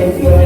Thank you.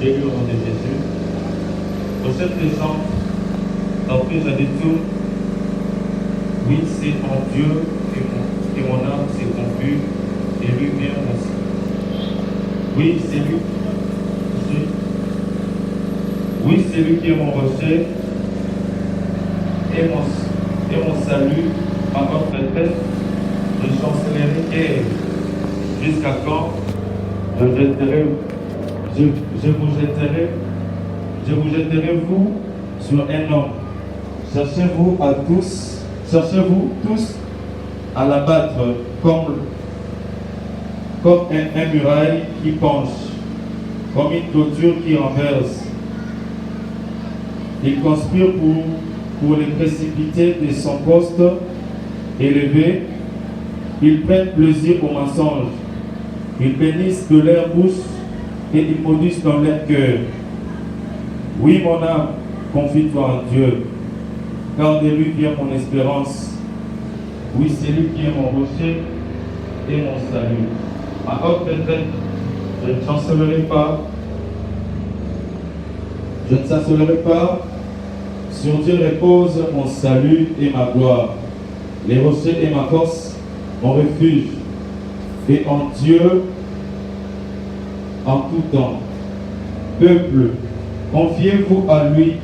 J'ai lu au nom de Jésus. Pour cette raison, après j'avais tout. Oui, c'est en Dieu que mon âme s'est confuse et lui-même aussi. Oui, c'est lui. Oui, c'est lui qui est mon rocher et mon salut, ma votre retraite. Je chancellerai et jusqu'à quand je vous jetterai vous sur un homme. Cherchez-vous tous à l'abattre comme un muraille qui penche, comme une clôture qui renverse. Il conspire pour les précipiter de son poste élevé. Ils prennent plaisir au mensonge. Ils bénissent de leur bouche et ils maudissent dans leur cœur. Oui, mon âme, confie-toi en Dieu, car de lui vient mon espérance. Oui, c'est lui qui est mon rocher et mon salut. Ma haute retraite, je ne chancellerai pas. Je ne chancellerai pas. Sur Dieu repose mon salut et ma gloire. Les rochers et ma force, mon refuge. Et en Dieu, en tout temps. Peuple, confiez-vous à lui.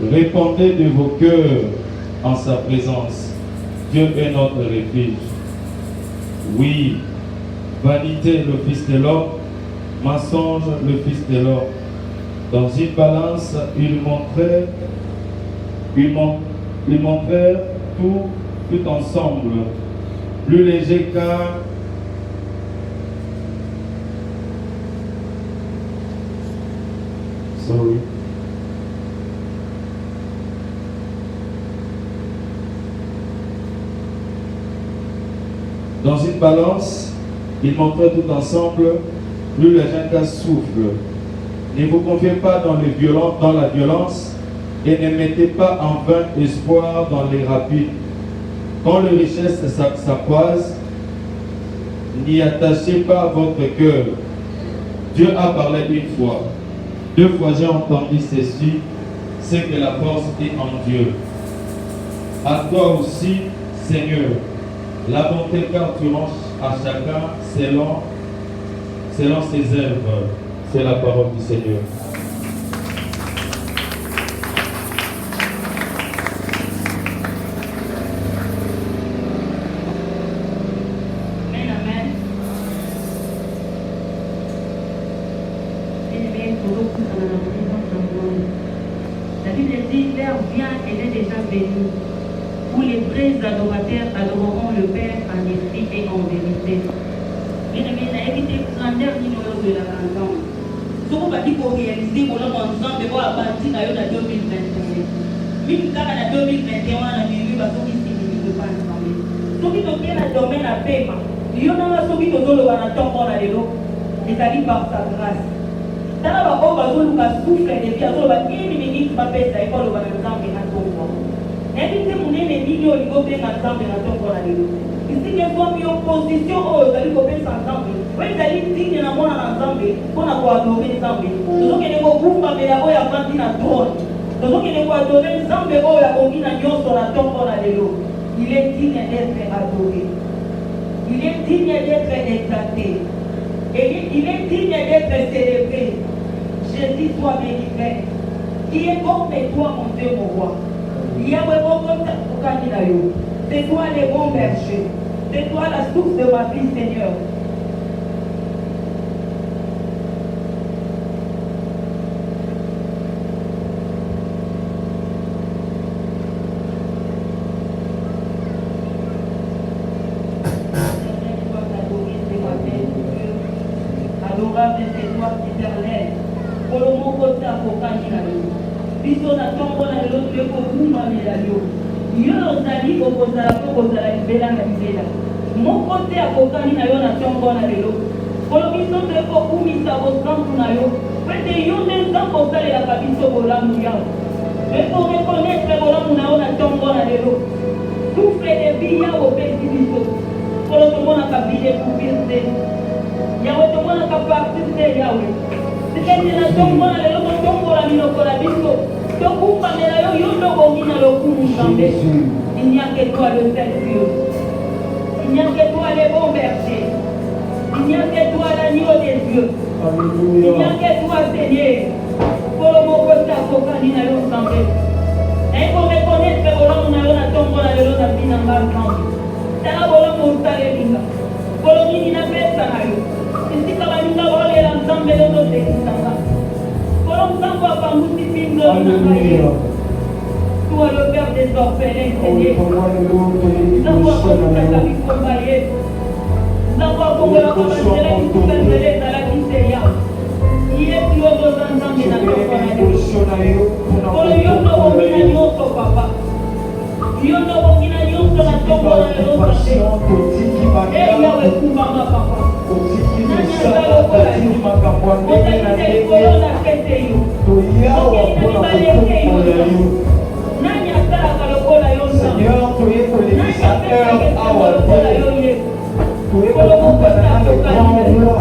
Répondez de vos cœurs en sa présence. Dieu est notre refuge. Oui, vanité le Fils de l'homme, mensonge le Fils de l'homme. Dans une balance, il montrait tout ensemble, plus léger qu'un Dans une balance, il montrait tout ensemble, plus léger qu'un souffle. Ne vous confiez pas dans la violence et ne mettez pas en vain espoir dans les rapides. Quand les richesses s'accroisent, n'y attachez pas votre cœur. Dieu a parlé une fois. 2 fois j'ai entendu ceci, c'est que la force est en Dieu. À toi aussi, Seigneur, la bonté car tu ranges à chacun selon ses œuvres. C'est la parole du Seigneur. La Bible dit, l'heure vient, elle est déjà venue, où les vrais adorateurs adoreront le Père en esprit et en vérité. Bien-aimé, la évité grandeur ni noyau de la canton. Ce qu'on va dire pour réaliser pour l'homme ensemble, pour avancer dans 2021. Même quand on a 2021, on a vu que tout ici ne pas ensemble. Ce qui est dans le domaine à paiement, il y a ce qui est dans le temps la vélo, et ça dit par sa grâce. Dans la bas souffle et puis à une minute, pas faire ça, il faut le voir ensemble et à ton corps. Évitez mon ennemi, il faut bien ensemble et à ton corps la vélo. Ici, il y a une opposition, vous allez vous faire ensemble. Vous allez dire, il y a un ensemble, pour avoir adoré ensemble. Nous avons un groupe, mais la voix a grandi dans le trône. Nous avons adoré ensemble, mais la combine sur la tombe pour la vélo. Il est digne d'être adoré. Il est digne d'être exalté. Et il est digne d'être célébré. Jésus soit béni. Qui est bon mais toi, mon Dieu, mon roi. Il y a vraiment comme ça pour candidat. C'est toi le bon berger. C'est toi la source de ma vie, Seigneur. Adorable, c'est toi, éternel. Pour le mot côté à Kokani, biso na tombo na lelo to ko kuma melalio yo ozali okozala po kozala libela na libela moko te akokani na yo na tombo na lelo polo biso to ko kumisa bosantu na yo pete yo nde nzambe osalelaka biso bolamu yawo eko reconnaître bolamu na yo na tombo na lelo souffle de vie yawo opesi biso polo tomonaka bile kupir te Yahweh, tu m'as capacité, Yahweh. C'est que tu n'as pas mal, le nom pour la mine pour la bisco. Tu coupes à la yo, yo, le coup, il n'y a que toi le seul Dieu. Il n'y a que toi les bons bergers. Il n'y a que toi l'agneau des dieux. Il n'y a que toi, Seigneur. Pour le mot que tu as focalisé dans le sang. Et pour reconnaître que nous avons tombe dans le sang de l'ensemble. C'est là où nous avons pour le mini n'a pas ça. C'est comme nous avons l'ensemble de nos descendants. Pour l'ensemble, papa, nous sommes dans toi le Père des orphelins, Seigneur. Nous avons commencé à vie combattre. Nous avons commencé à vie combattre dans la vie. Il est plus haut dans l'ensemble de la vie. Pour le yon no wongina nyonso papa. Yon no wongina nyonso na tombo na lelo sante. Eh Yahweh kumbanga papa. Nani azalo kola yo. Otakite likolo na kete yo. Okelina libaleke yo. Nani asalaka lokola yo nzambe. Nani apesaka esengo lokola yo ye. Kolo moko asakokalina yo.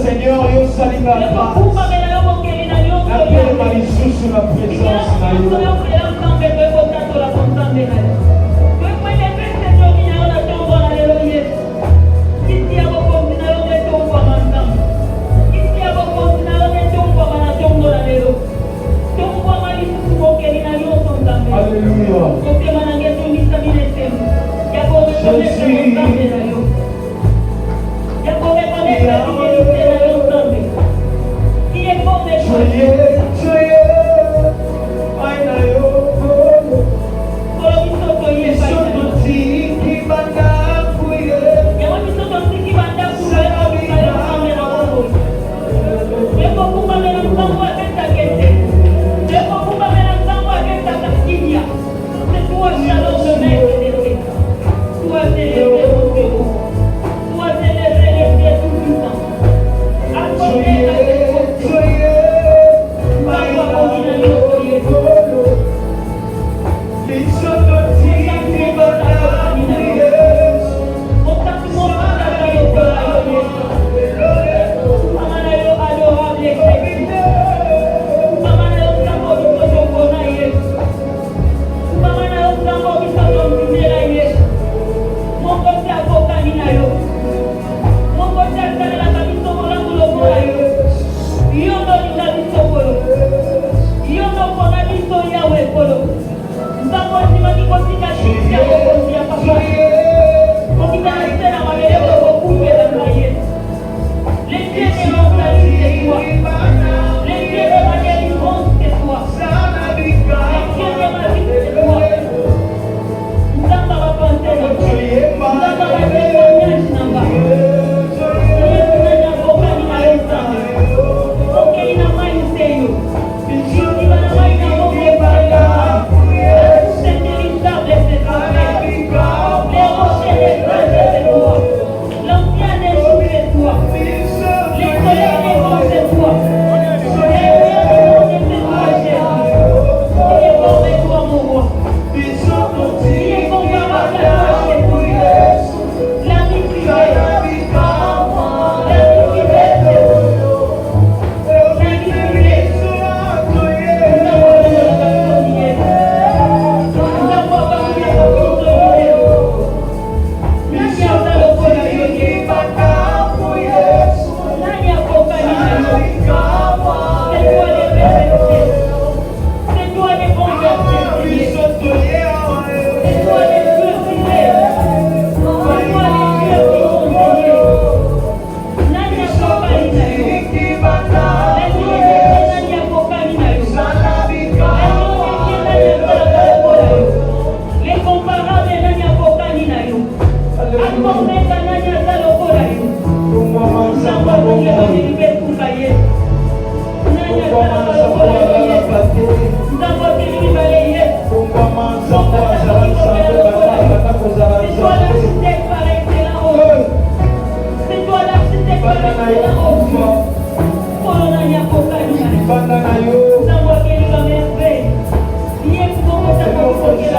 Seigneur, yo salinga appelle ma lisusu na présence na yo. Alléluia. Yes.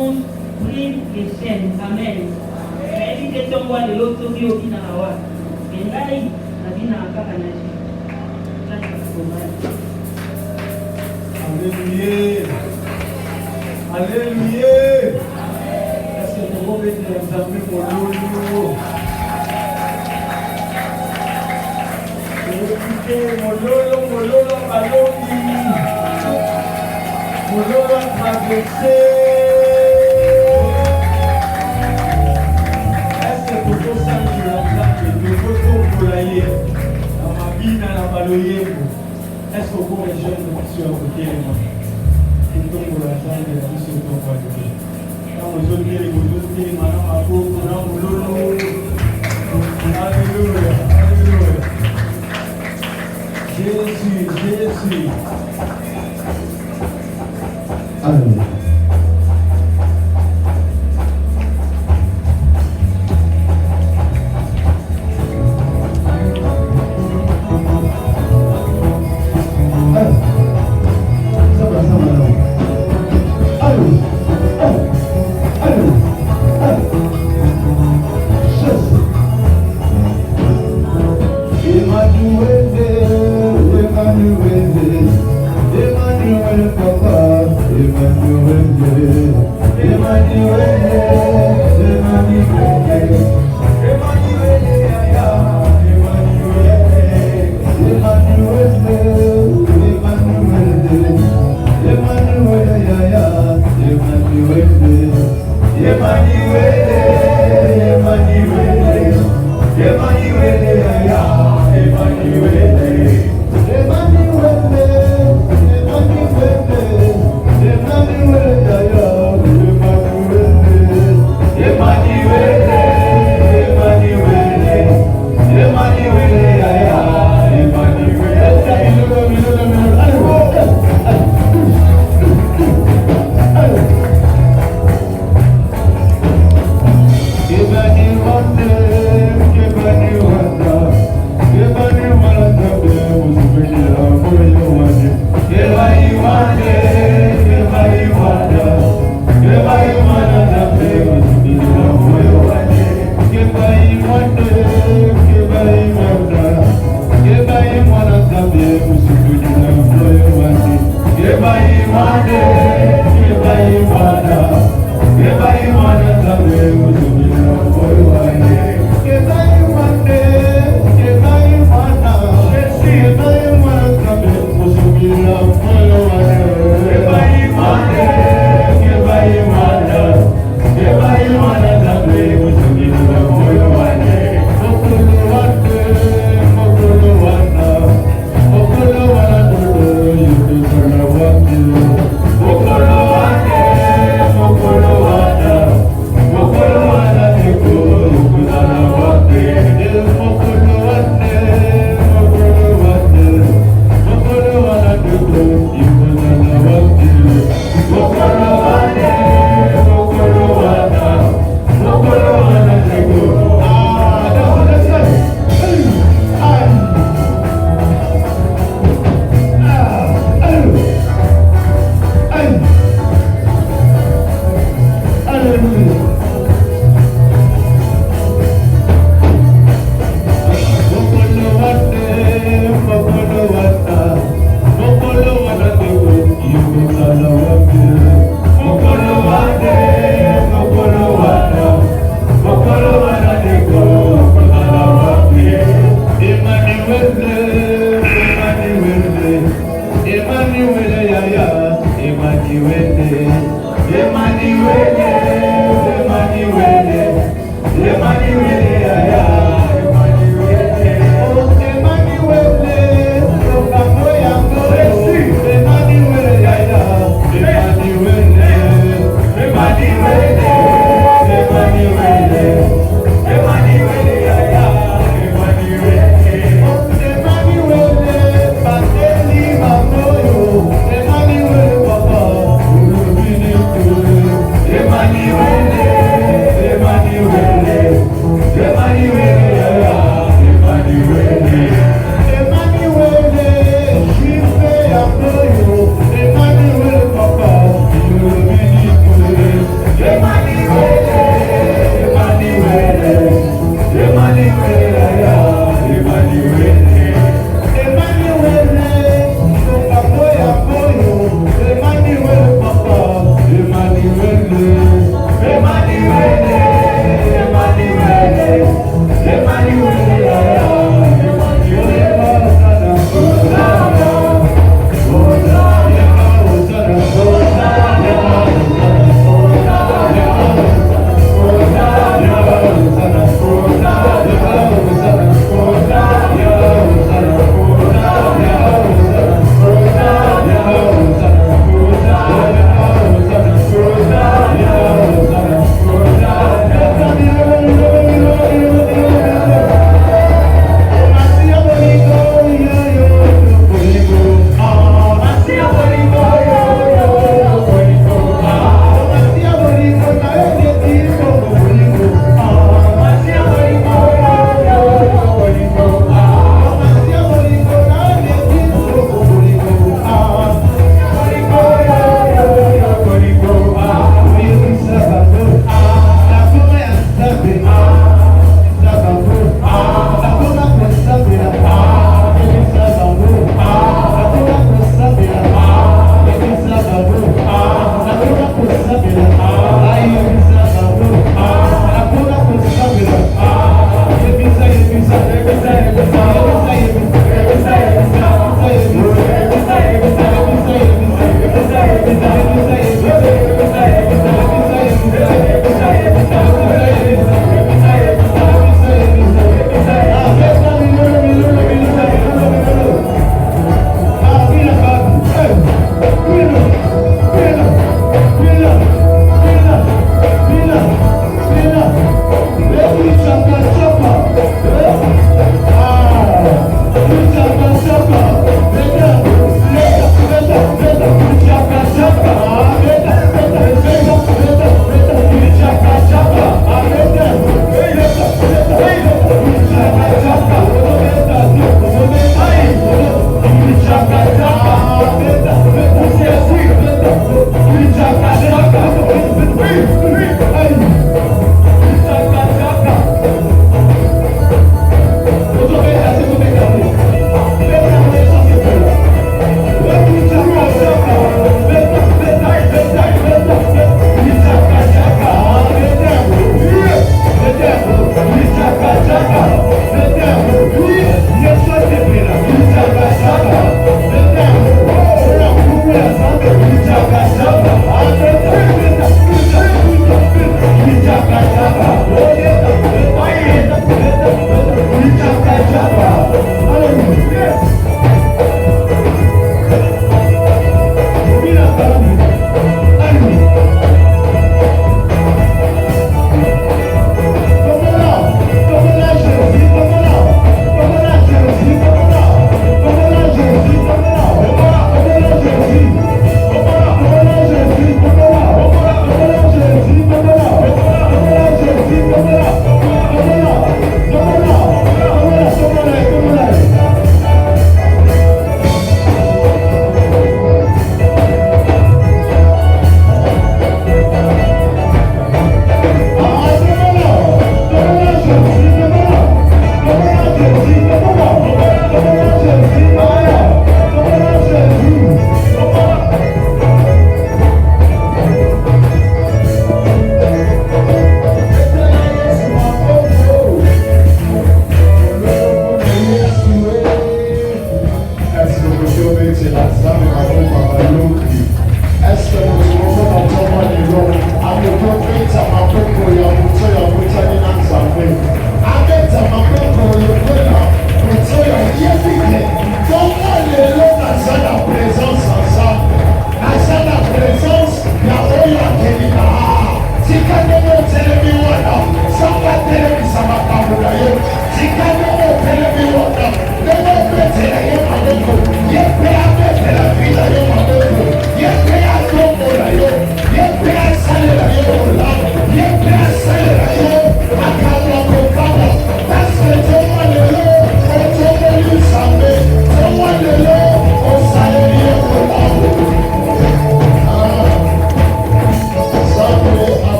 monde brise les chaînes. Amen. Mais si tu vois de l'autre qui est au Binawa, mais là, la vie n'a pas canagé. Ça, c'est dommage. Alléluia. Alléluia. Est-ce que vous pouvez examiner mon loulou? Écoutez, mon loulou, Balogi. Mon loulou a traversé. Est-ce que vous pouvez saluer la pour la dans ma vie, dans la baloyer? Est-ce que vous pouvez jeune de sur le téléphone? Pour la salle de la vie sur ton voiture. Quand vous avez les bouteilles, madame, à vous, pour l'eau. Alléluia, alléluia. Jésus, Jésus. Alléluia. Mokolo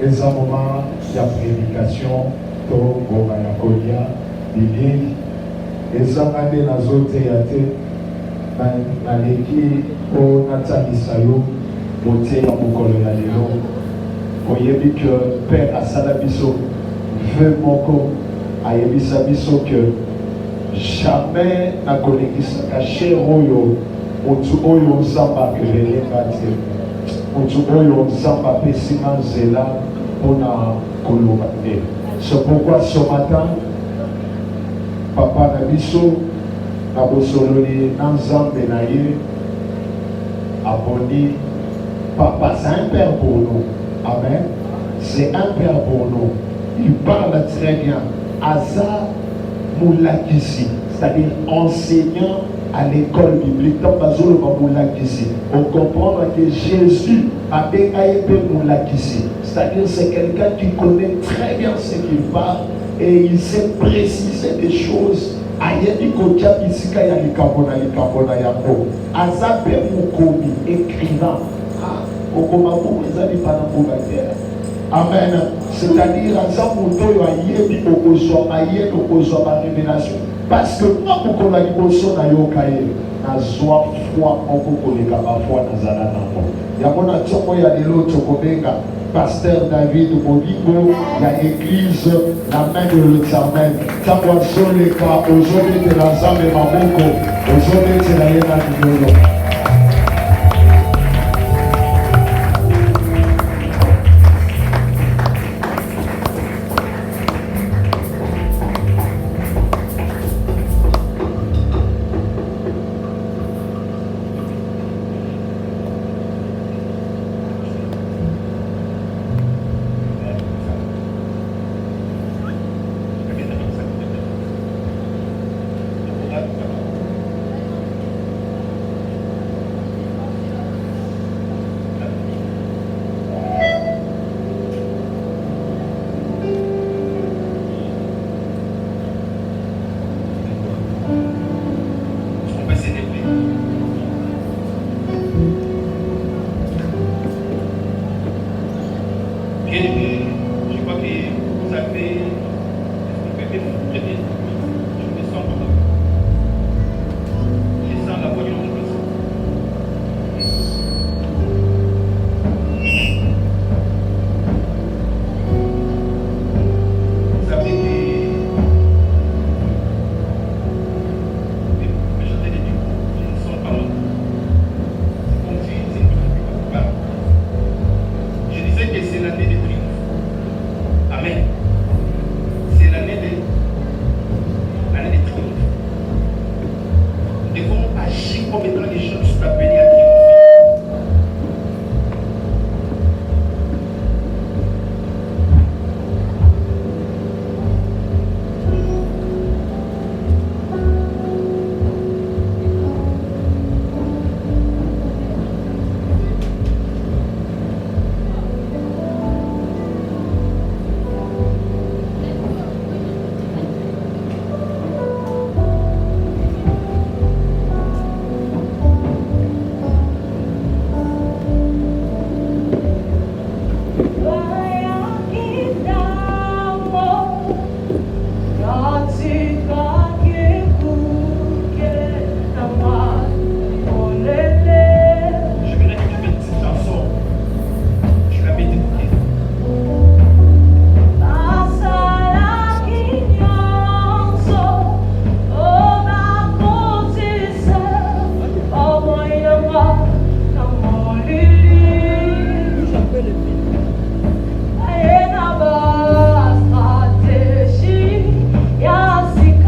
Les moments de prédication, Togo Mayakolia, Bibi, les amades nazo théâtre, Naleki, O Natanisayo, Moté à Mokolo Yalelo. Oyebi que Père Asalabiso veut mon corps, Ayebisabiso que jamais n'a connaissance caché Royo, Otu Oyo Zamba révélé Bati, Otu Oyo Zamba Pessiman Zela. C'est pourquoi ce matin, Papa Nabiso, Nabosoloni, Nanzambe Naye, Aboni, Papa, c'est un père pour nous. Amen. C'est un père pour nous. Il parle très bien. Aza Moulakisi, c'est-à-dire enseignant à l'école biblique. On comprend que Jésus a été Moulakisi. C'est-à-dire c'est quelqu'un qui connaît très bien ce qu'il parle et il sait préciser des choses. Azabe Mukomi, écrivain. Amen. C'est-à-dire, révélation. Parce que moi, pour la liboso na yokaye, na zwa foi moko koleka ba foi na zala nango. Ya mona tsoko ya lelo tsokobenga Pasteur David Mobigo, la église, la main de l'Éternel. Tango soleka, aujourd'hui de la zame mamoko, aujourd'hui de la yena du.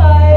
Sky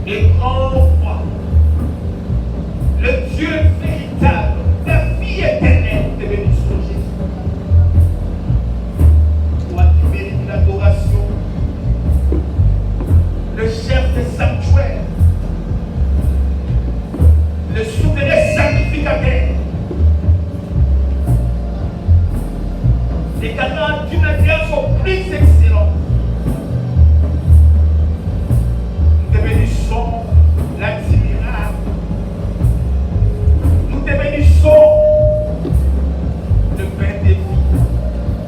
et grand roi, le Dieu véritable, la vie éternelle, te bénissons Jésus. Toi qui mérites l'adoration, le chef des sanctuaires, le souverain sacrificateur, également d'une alliance au plus excellent. Nous te bénissons l'admirable. Nous te bénissons le Père des vies,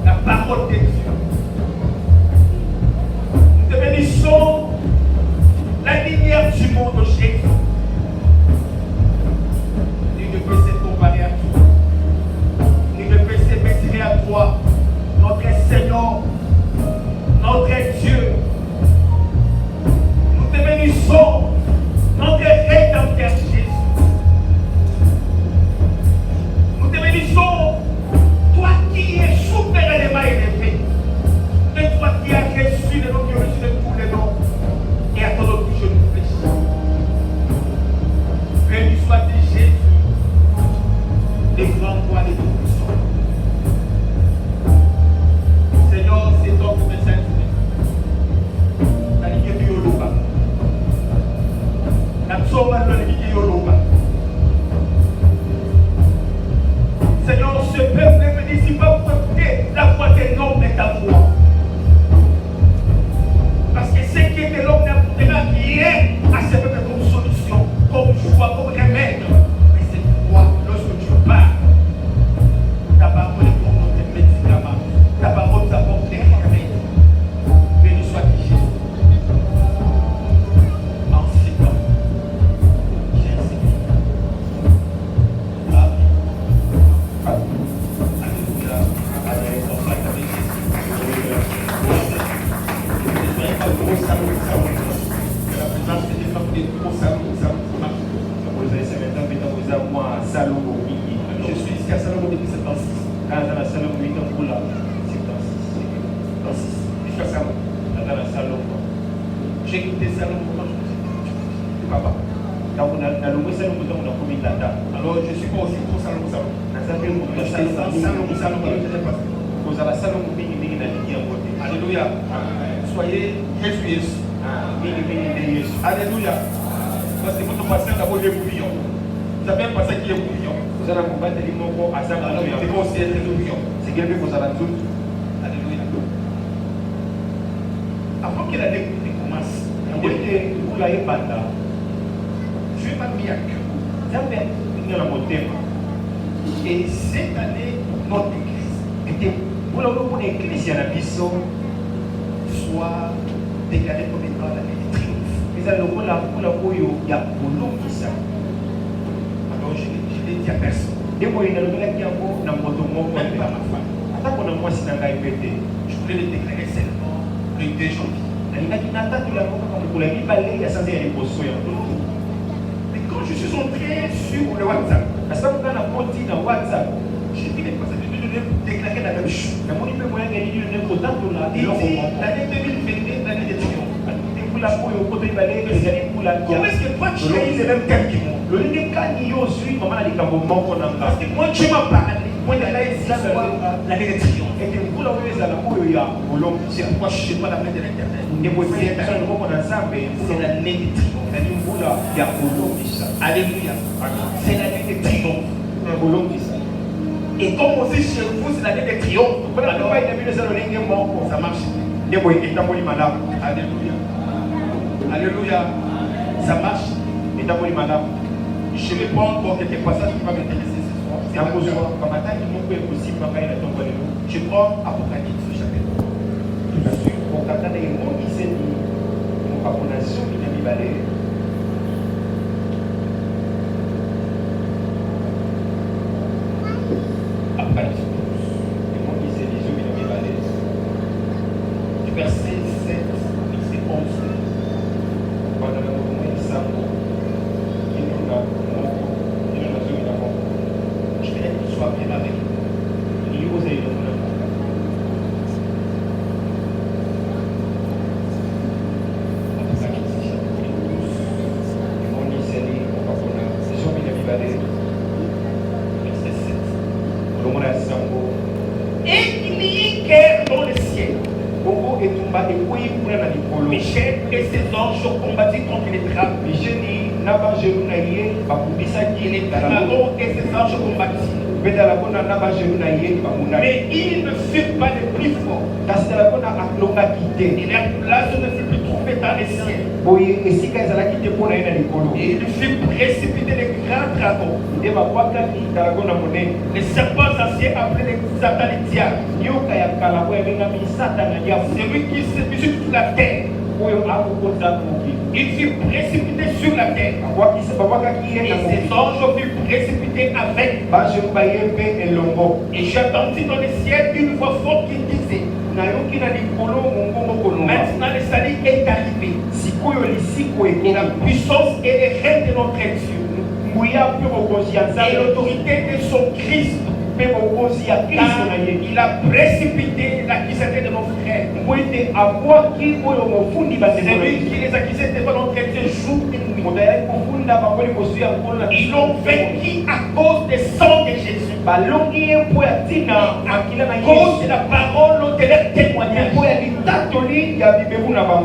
la parole de Dieu. Nous te bénissons la lumière du monde, Jésus. Nul ne peut se comparer à toi. Nul ne peut se mesurer à toi. Notre Seigneur, notre Dieu, nous te bénissons, notre Rédempteur Jésus. Nous te bénissons, toi qui es souverainement élevé, et toi qui as reçu le nom qui est reçu de tous les noms, et à ton nom je nous fléchis. Béni soit-il Jésus, les grands rois des tout-puissants. Seigneur, c'est toi qui me sers. La ligne de Yoloba. La tsoma de la ligne de Yoloba. Seigneur, ce peuple est venu ici pas pour écouter la voix des noms et ta voix. Parce que ce qui est de l'homme n'apportera rien à ce peuple comme solution, comme choix, comme remède. Mais c'est toi, lorsque tu parles, ta parole est comme notre médicament. Ta parole t'apporte des remèdes. Béni soit-il Jésus. En ces temps, j'ai un Seigneur. Amen. Alléluia. Amen. On va avec Jésus. La présence de Dieu fait des gros salons. Je suis ici à Salomon depuis 76. J'ai quitté Salomon quand je suis papa. Alors je suis pas aussi pour Salomon. Alléluia. Soyez Jésus. Alléluia. Parce que votre passé d'abord les bouillons. Vous avez un passé qui est bouillon. Vous allez vous battre les mots à ça. Alors il faut aussi être bouillon. C'est qu'il y a vous allez tout. Alléluia. Avant que l'année commence, Dieu m'a mis à cœur. Et cette année, notre église soit déclarée comme étant l'année de triomphe. Alors je l'ai dit à personne. Même pas à ma femme. Je voulais le déclarer seulement le 2 janvier. Mais quand je suis entré sur le WhatsApp, j'ai vu les personnes de déclarer la même chose. Il dit l'année 2022, l'année de triomphe. Comment est-ce que toi tu as eu le même thème que moi? Parce que moi tu m'as parlé, moi il y a l'année de triomphe. C'est pourquoi je ne suis pas l'année de l'éternel. C'est l'année de triomphe. Alléluia. C'est l'année de triomphe. Et comme aussi chez vous, c'est l'année de triomphe. Alors, ça marche. Alléluia. Alléluia. Ça marche. Je ne vais pas encore quelques passages qui vont m'intéresser ce soir. Je prends Apocalypse chapitre. Apocalypse 12. Du verset 7, verset 11. Je vais être soit même avec Apocalypse chapitre 12. Michel et ses anges ont combattu contre les dragons. Et les dragons et ses anges ont combattu. Mais ils ne furent pas les plus forts. Et leur place ne fut plus trouvée dans les cieux. Et il fut précipité les grands dragons. Les serpents anciens appelés les Satan et diable. Celui qui s'est mis sur toute la terre. Il fut précipité sur la terre. Et ses anges furent précipités avec. Et j'ai entendu dans les cieux une voix forte qui disait: maintenant le salut est arrivé. Et la puissance et les règnes de notre Dieu. Et l'autorité de son Christ. Il a précipité l'accusateur de nos frères. C'est lui qui les accusait devant notre Dieu jour et nuit. Ils l'ont vaincu à cause du sang de Jésus. À cause de la parole de leur témoignage.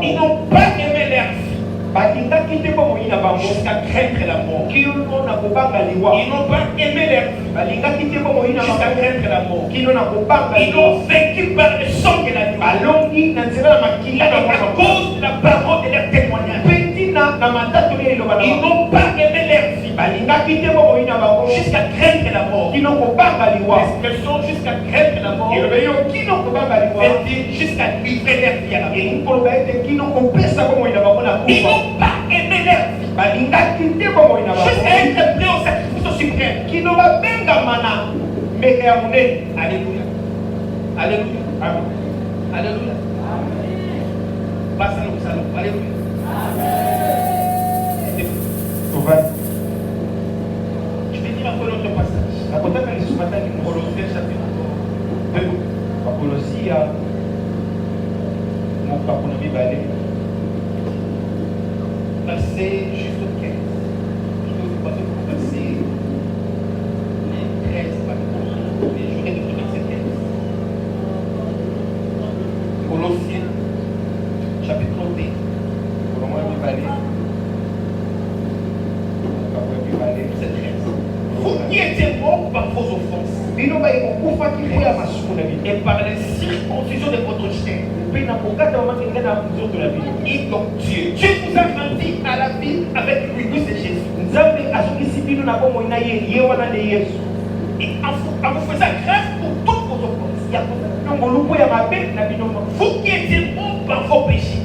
Ils n'ont pas aimé leur vie. Jusqu'à craindre la mort. Ils n'ont pas aimé leur vie. Jusqu'à craindre la mort. Ils l'ont vaincu par le sang de l'agneau. Et à cause de la parole de leur témoignage. Ils n'ont pas aimé leur vie. Jusqu'à craindre la mort. L'expression jusqu'à craindre la mort veut dire jusqu'à livrer leur vie à la mort. Ils n'ont pas aimé leur vie. Jusqu'à être prêts au sacrifice suprême. Alléluia. Alléluia. Alléluia. Alléluia. Je vais dire encore l'autre passage. Colossiens chapitre 2. Verset juste au 15. Je vais vous passer pour verset 13. Les journées de verset 15. Colossiens chapitre 2. Vous qui étiez morts par vos offenses et par les circoncisions de votre chair, et donc Dieu vous a rendu à la vie avec lui, c'est Jésus. Et en vous faisant grâce pour toutes vos offenses. Vous qui étiez morts par vos péchés,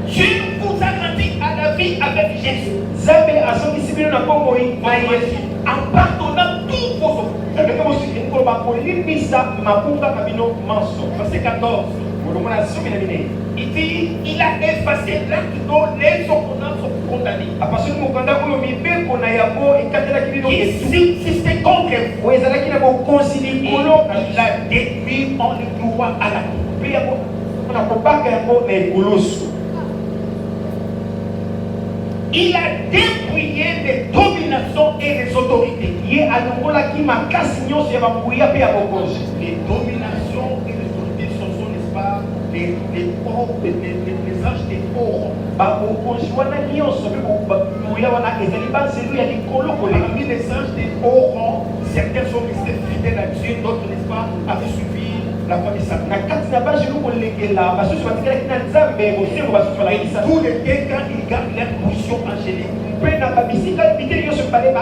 Dieu vous a rendu à la vie avec Jésus. En pardonnant tous vos offenses. Verset 14. Il dit, il a effacé l'acte dont les opposants sont condamnés. Qui subsistait contre vous. Il a détruit en le clouant à la croix. Il a dépouillé les dominations et les autorités. Les dominations et les autorités sont, n'est-ce pas, les anges des pauvres. Parmi les anges des pauvres, certains sont restés fidèles à Dieu, d'autres, n'est-ce pas, avaient suivi la voie de Satan. Tous les deux, quand ils gardent leur position angélique,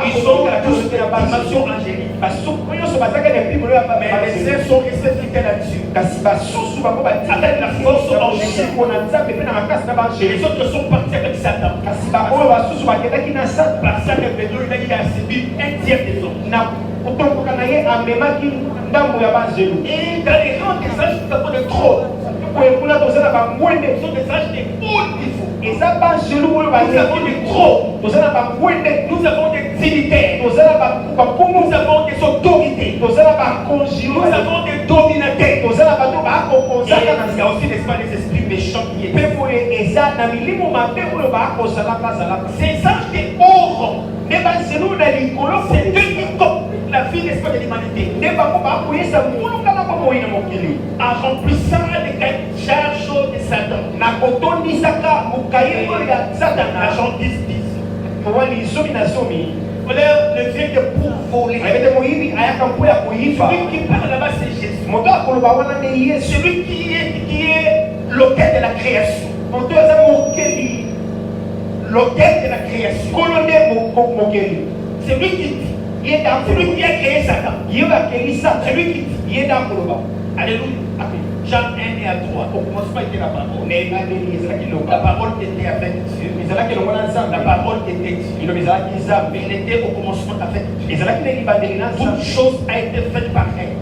ils sont la dimension angélique. Mais les uns sont restés fidèles à Dieu avec la force angélique. Et les autres sont partis avec Satan. Par ça, il a subi un tiers des hommes. Et dans les rangs des anges, nous avons des trônes. Nous avons des anges des hauts niveaux. Nous avons des trônes. Nous avons des dignitaires. Nous avons des autorités. Nous avons des dominateurs. Et il y a aussi, n'est-ce pas, les esprits méchants qui étaient. Ces anges des hauts rangs, c'est eux qui commandent la vie, n'est-ce pas, de l'humanité. en remplissant les cahiers de charge de Satan. Jean 10:10. Voilà, le vient de pour voler. Celui qui parle là-bas, c'est Jésus. Celui qui est l'autel de la création. L'autel de la création. C'est lui qui dit. Celui qui a créé Satan. Celui qui dit. Alléluia. Jean 1 et à 3. Au commencement était la parole. La parole était avec Dieu. La parole était Dieu. Il était au commencement avec Dieu. Toute chose a été faite par elle.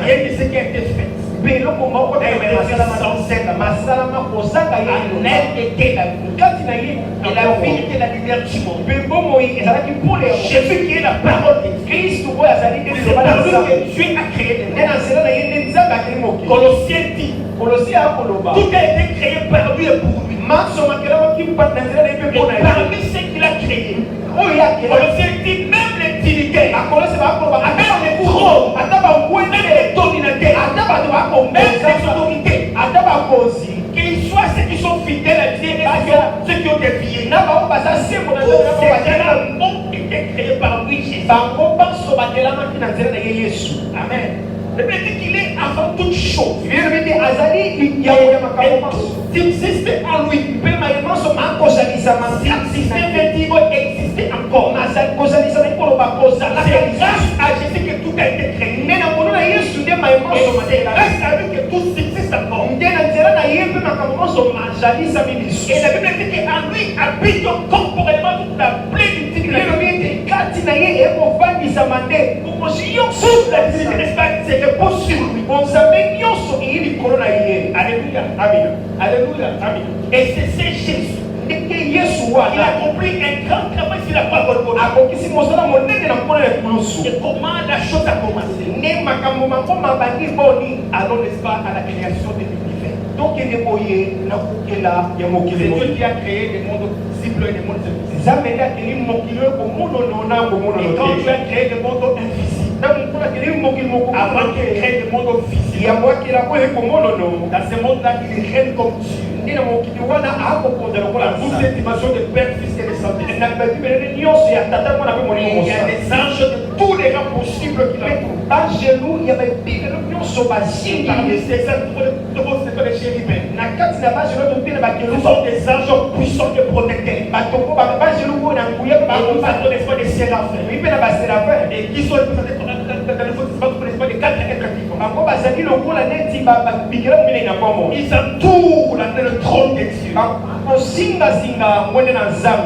Rien de ce qui a été fait. En elle était la vie. Et la vie était la lumière du monde. Jésus qui est la parole de Dieu. C'est par lui que Dieu a créé les mondes. Colossiens dit, tout a été créé par lui et pour lui. Et parmi ce qu'il a créé, Colossiens dit, même les dignitaires, même les trônes, même les dominateurs, même les autorités, qu'ils soient ceux qui sont fidèles à Dieu et ceux qui ont dévié. Tous ces gens-là ont été créés par lui, Jésus. Amen. Le Bible dit qu'il est avant toute chose. Il subsiste en lui. Subsister veut dire exister encore. C'est grâce à Jésus que tout a été créé. C'est grâce à lui que tout subsiste encore. Et la Bible dit qu'en lui habite corporellement toute la plénitude de la divinité. Toute la divinité, n'est-ce pas? C'est que pour sur lui. Alléluia. Amen. Alléluia. Amen. Et c'est Jésus. Il a accompli un grand travail sur la parole. Et comment la chose a commencé? Allons, n'est-ce pas, à la création de l'univers. C'est Dieu qui a créé les mondes cibles et les mondes invisibles. Et quand tu as créé le monde invisible, avant qu'il crée le monde visible, dans ce monde-là, il règne comme Dieu. Dans toutes ces dimensions de Père, Fils et de Saint-Esprit. Il y a des anges de tous les rangs possibles qui l'entourent. Parmi ces anges, ce sont des chérubins. Ce sont des anges puissants et protecteurs. Nous avons des séraphins. Et qui sont représentés dans le fond des 4 êtres vivants. Ils entourent le trône de Dieu.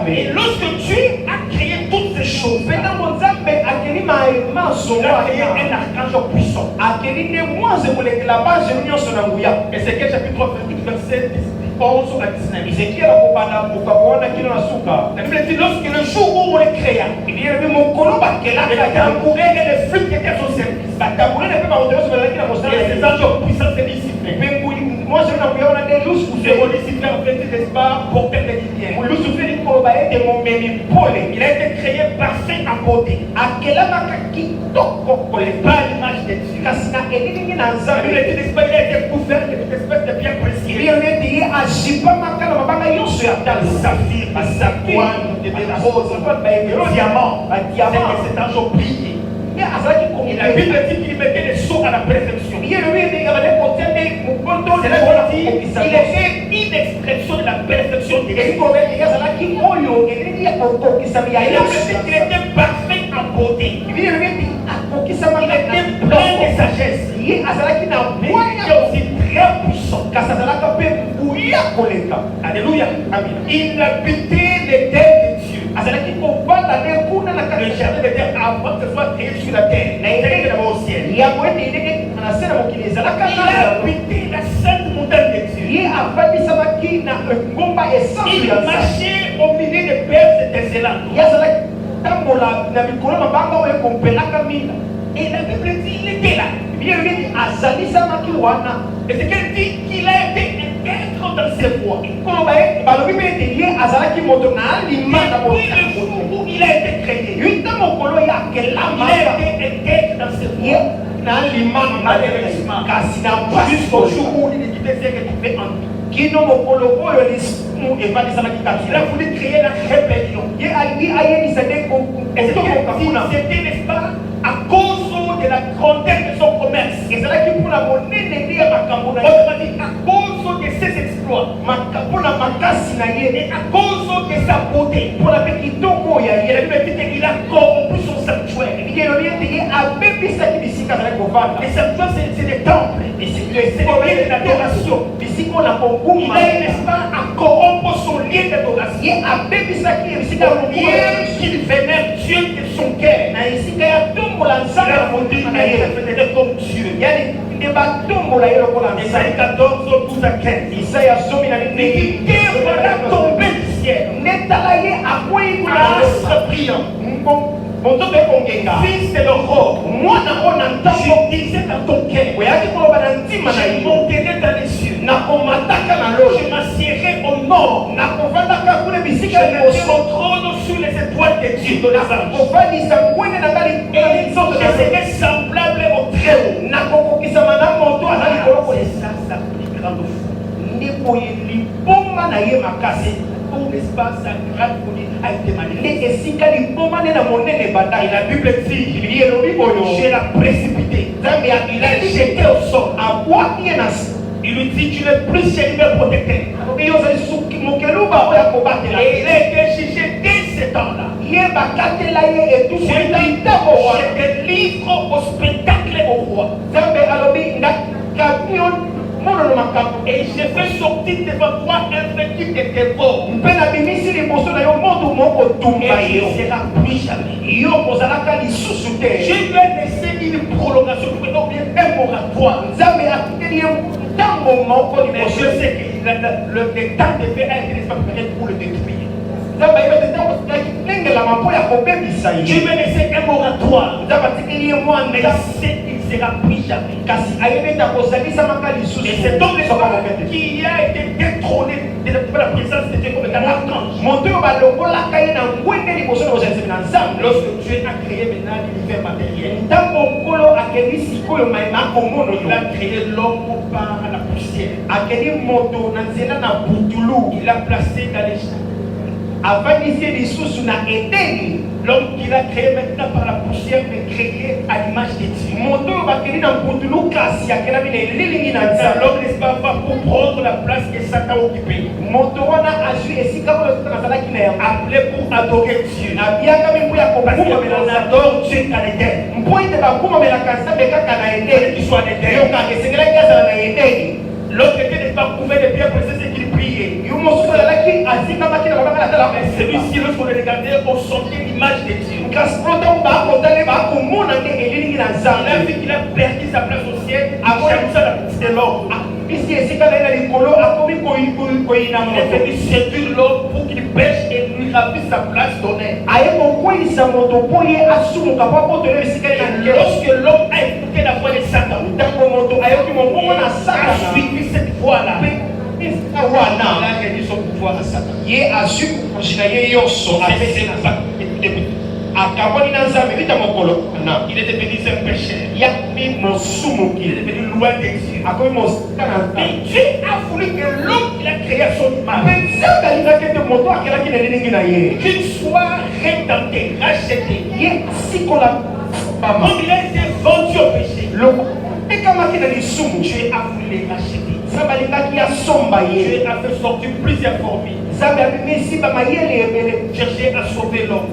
Et lorsque Dieu a créé toutes ces choses, il a créé un archange puissant. Ézéchiel chapitre 28, verset 11 à 19. La Bible dit, lorsque le jour où on les créa, les tambourins et les flûtes étaient à son service. Et ces anges puissants se dissipaient. C'est mon Lucifer, n'est-ce pas, porteur de lumière. Il a été créé parfait en beauté. Pas l'image de Dieu. La Bible dit, n'est-ce pas, il a été couvert de toute espèce de pierres précieuses. Saphir, sapoine, de rose, diamant. C'est que cet ange brillait. Et la Bible dit qu'il mettait des sceaux à la perfection. Il était une expression de la perfection de Dieu. Il était parfait en beauté. Il était plein de sagesse. Mais il était aussi très puissant. Alléluia. Amen. Il habitait les terres de Dieu. Le jardin de terre avant que ce soit créé sur la terre. Il était d'abord au ciel. Il habitait la sainte montagne de Dieu. Il marchait au milieu des berges étincelantes. Et la Bible dit qu'il était là. Et c'est qu'elle dit qu'il a été intègre dans ses voies. Depuis le jour où il a été créé, il a été intègre dans ses voies. malheureusement, jusqu'au jour où l'iniquité fait que tu fais en vie. Il a voulu créer la rébellion. Et c'était, n'est-ce pas, à cause de la grandeur de son commerce. Et c'est là qu'il pour la monnaie de dire à cause de ses exploits. Et à cause de sa beauté. Pour la petite tomo, il a corrompu son sanctuaire. Les sanctuaires, c'est des temples. Et c'est des lieux d'adoration. Il a, n'est-ce pas, à corrompre son lien d'adoration. Il vénère Dieu de son cœur. Il a fait comme Dieu. Isaïe 14, 12 à 15. Voilà tombé du ciel. Fils de l'Europe, moi je disais dans ton cœur, je monterai dans les cieux, je m'assierai au nord, je mettrai mon trône sur les étoiles de Dieu, de l'Azange. Et je serai semblable au Très-Haut. C'est ça, ça appliquera de fou. Tout l'espace sacré a été manipulé. Et la Bible dit, je l'ai précipité. Il a jeté au sol. Il lui dit, tu n'es plus chez lui protecteur. Et il a été jugé dès ce temps-là. Je délivre au spectacle au roi. Et je fais sortir devant toi un petit de tes bords. Et il ne sera plus jamais. Je vais laisser une prolongation, un moratoire. Mais je sais que le temps de paix a été préparé pour le détruire. Je vais laisser un moratoire. Mais il sera plus jamais. Et c'est donc qui a été détrôné de la présence de Dieu comme un archange. Lorsque Dieu a créé maintenant l'univers matériel, il a créé l'homme par la poussière. Il a placé dans les l'homme qu'il a créé maintenant par la poussière, mais créé à l'image de Dieu. L'homme, n'est-ce pas, va pour prendre la place que Satan a occupée. Appelé pour adorer Dieu. Parce qu'on adore Dieu dans l'Éden. Qu'il soit l'Éden. L'autre était, n'est-ce pas, couvert de pierres précieuses et qu'il priait. Mais celui-ci, lorsqu'on le regardait, on sentait l'image de Dieu. Il a vu qu'il a perdu sa place au ciel. Après ça, c'était l'homme. Il est venu séduire l'homme pour qu'il pêche et lui ravisse sa place donnée. Lorsque l'homme a écouté la voix de Satan, a suivi cette voix-là, il a réduit son pouvoir à Satan. Il est devenu un pécheur. Il est devenu loin de Dieu. Mais Dieu a voulu que l'homme qu'il a créé à son image, qu'il soit rédempté, racheté. Comme il a été vendu au péché, Dieu a voulu les racheter. Dieu a fait sortir plusieurs formules. Chercher à sauver l'homme.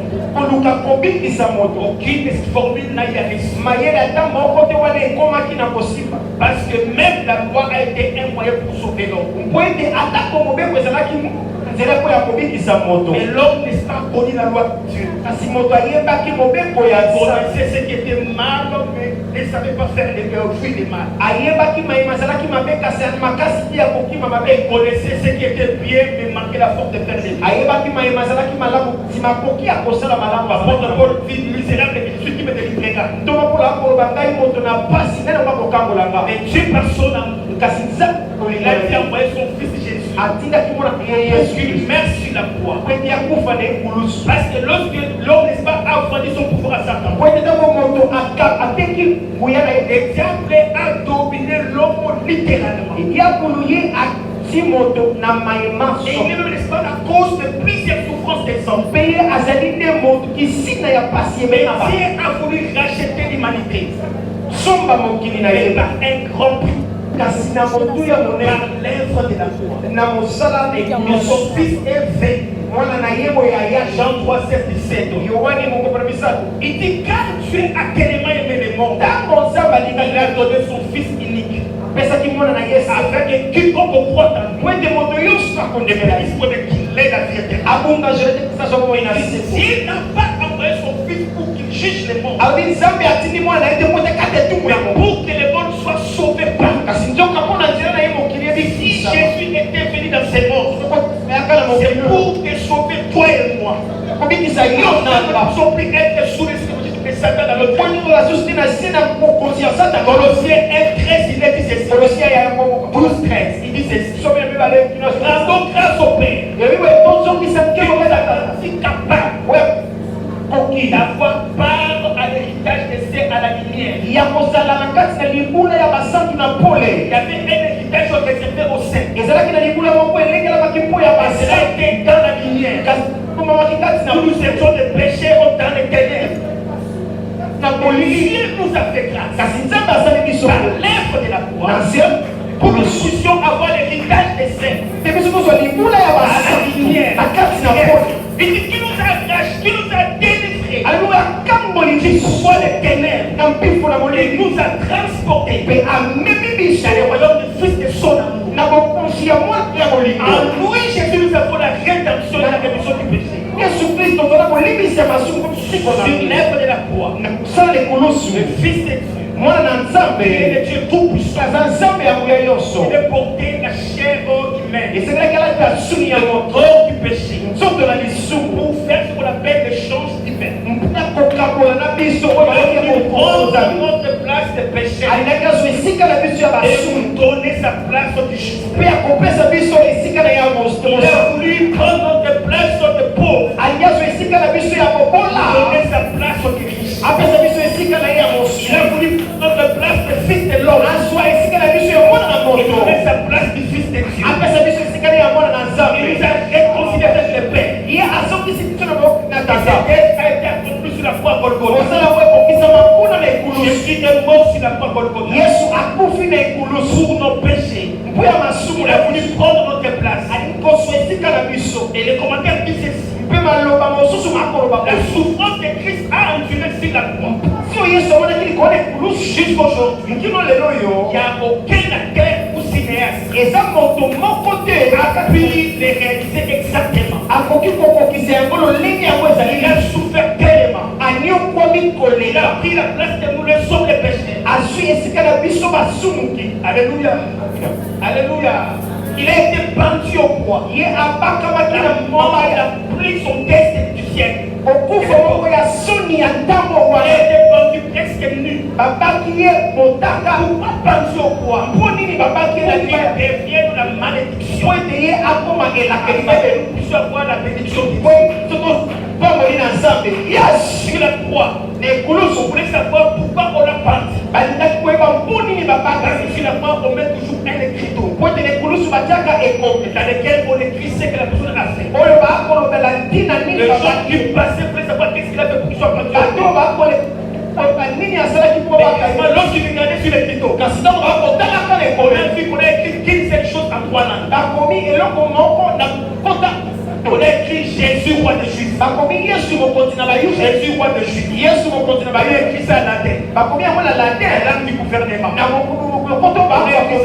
Aucune formule n'a été réussie. Parce que même la loi a été un moyen pour sauver l'homme. Mais l'homme n'est pas connu la loi de Dieu. Il connaissait ce qui était mal, mais ne savait pas faire les mal. Il connaissait ce qui était bien, mais manquait la force de faire les mal. L'apôtre Paul dit misérable et celui qui me délivrera. Mais Dieu par son amour, il a dit envoyer son fils Jésus. Parce qu'il meurt sur la croix. Parce que lorsque l'homme, n'est-ce pas, a a vendu son pouvoir à Satan. Pour être dans mon moto, à Teki, où il y a Le diable a dominé l'homme littéralement. il y a pour lui à Timoto, na maïma, Et il est même l'espace à cause de plusieurs souffrances des hommes. payé à Zali des mots qui s'y n'a passé, Mais mais là-bas. Dieu a voulu racheter l'humanité Somba mon kini na par yeba. un grand prix, Kasina motu ya par monena. l'œuvre de la foi. Na mosala Et de son fils est vaincu. mwana na yebo ya ya Jean 3, 7, 17. Yohani mon compromissato. Il dit car Dieu a tellement aimé le monde, Tango nzamba il a donné son fils unique, pesa ki mwana na Yesu. afin que quiconque croit en lui, Mwende moto yosu akondemela il faut qu'il ait la vie éternelle. abunga jete kusasa kwa ina sisi. Dieu n'a pas envoyé son fils pour qu'il juge le monde, Abi nzambe atindi mwana ete mote kate tumu ya mais Mungu. pour que le monde soit sauvé par lui. Kasi njoka pona nzira na yemo kili Si ebikisa. Jésus était venu dans ce monde, Yakala mo c'est kili. pour te sauver toi et moi. Kubikisa yo Nous namba. ne sommes plus être sous l'esprit de Satan dans notre Kwani monde. la susi na sina kukonsia sata Colossiens 1, 13, il est dit ceci. Colosia ya Mungu. 12, 13, il dit ceci. Somme ya bibale kino. Rendons grâce au Père Yebiwe tonso kisanke qui mo nous kata. a si capable Ouais. d'avoir part à l'héritage de ceux à la lumière. Ya kozala na kati na libula ya basantu na Il pole. y avait un héritage réservé aux saints. Ezalaki na libula moko elengelaka mpo ya Et cela basantu. était dans la lumière. Kasi komamaki kati na Nous nous étions des pécheurs dans les ténèbres. na kolili. Dieu nous a fait grâce Kasi nzambe asali biso par l'œuvre de la croix na nzela pour que nous puissions avoir l'héritage des saints. te biso kozwa libula ya À la basantu lumière. na kati na pole. Il dit qu'il nous a rachetés, qu'il nous a délivrés. Aleluya, kamboli biso Soit les ténèbres. na mpifo na Il molili nous a transportés mpe amemi biso dans le royaume du Fils de son amour. na bokonzi ya mwana ya molingo. En lui, Jésus, nous avons la rédemption et la rémission du péché. Yesu Kristo toza kolimbisa masumu siko na Sur l'œuvre de la croix, na kosala lekolosu le Fils de Dieu, mwana na et nzambe le Dieu tout-puissant, aza nzambe ya nguya nyonso il est porté la chair humaine, esengelaki alata suni ya le moto corps du péché, nzoto na lisumu pour faire ce qu'on appelle les choses humaines. mpona kokabola na biso oyo Il bayoki prend mokonzambe notre place de péché alingaki azwa esika na biso ya et basumu nous donner sa place au juste. mpe akopesa biso esika na ya Il a mostomosa voulu prendre notre place de pauvre, alingi azwa esika na biso ya kobola donner sa place au riche. apesa biso esika na ye ya Il a mosu voulu prendre notre place de fils de l'homme, azwa esika na biso ya mwana na et moto donner sa place du fils de Dieu. apesa biso esika na ya mwana na Il nzambe nous a réconciliés avec le Père. ye azokisi biso na Et tata cette a été accompli sur la croix Golgotha. osala bo ekokisama kuna na ekulusu Jésus est mort sur la croix Golgotha. yesu akufi na ekulusu Pour nos péchés. mpo ya masumu Il na a voulu prendre notre place. alingi kozwa esika na biso Et les commentaires disent ceci. mpe maloba mosusu makoloba La souffrance de Christ a enduré sur la croix. sio yesu amonaki likolo na ekulusu Jusqu'aujourd'hui, nkino lelo il oyo n'y a aucun acteur ou cinéaste eza moto moko te qui a pu les réaliser exactement. akoki kokokisa yango lolenge yango ezali Il a souffert tellement. aniokwami Il kolela a pris la place de nous, les sommes les péchés. azwi esika na biso basumuki Alléluia. Alléluia. Il a été pendu au bois. ye abakamaki na La mort, mama il ya a pris son test du siècle. okufa moko ya soni ya ntango Il a wana été pendu presque nu. babaki ye motaka Pourquoi pendu au bois? mpo nini babaki ye na Pour qu'il libaya devienne la malédiction. po ete ye akoma elakeli Afin mabe que nous puissions avoir la bénédiction de po Dieu. soto pamoli na nzambe yes Sur la croix, na ekulusu vous voulez savoir pourquoi on l'a pendu? balingaki koyeba mpo nini Parce babakaki que sur la croix, on met toujours un écriteau po ete na ekulusu batiaka ekome dans lequel on écrit ce que la personne a fait. oyo baakolobela ntina nini Les gens babaki qui passaient voulaient savoir qu'est-ce qu'il a fait pour qu'il soit pendu. bato bakolekoyeba nini asalaki mpo Mais bakaki lorsque vous regardez sur l'écriteau, kasi ntango bakotalaka na on ekome a vu qu'on a écrit qu'une seule chose en trois langues. bakomi eloko moko na kota On a écrit Jésus, roi des Juifs. bakomi yesu mokonzi na bayuda Jésus, roi des Juifs. yesu mokonzi na On a bayuda écrit ça en latin. bakomi yango na La latin langue du gouvernement. na mokoto bakomi yango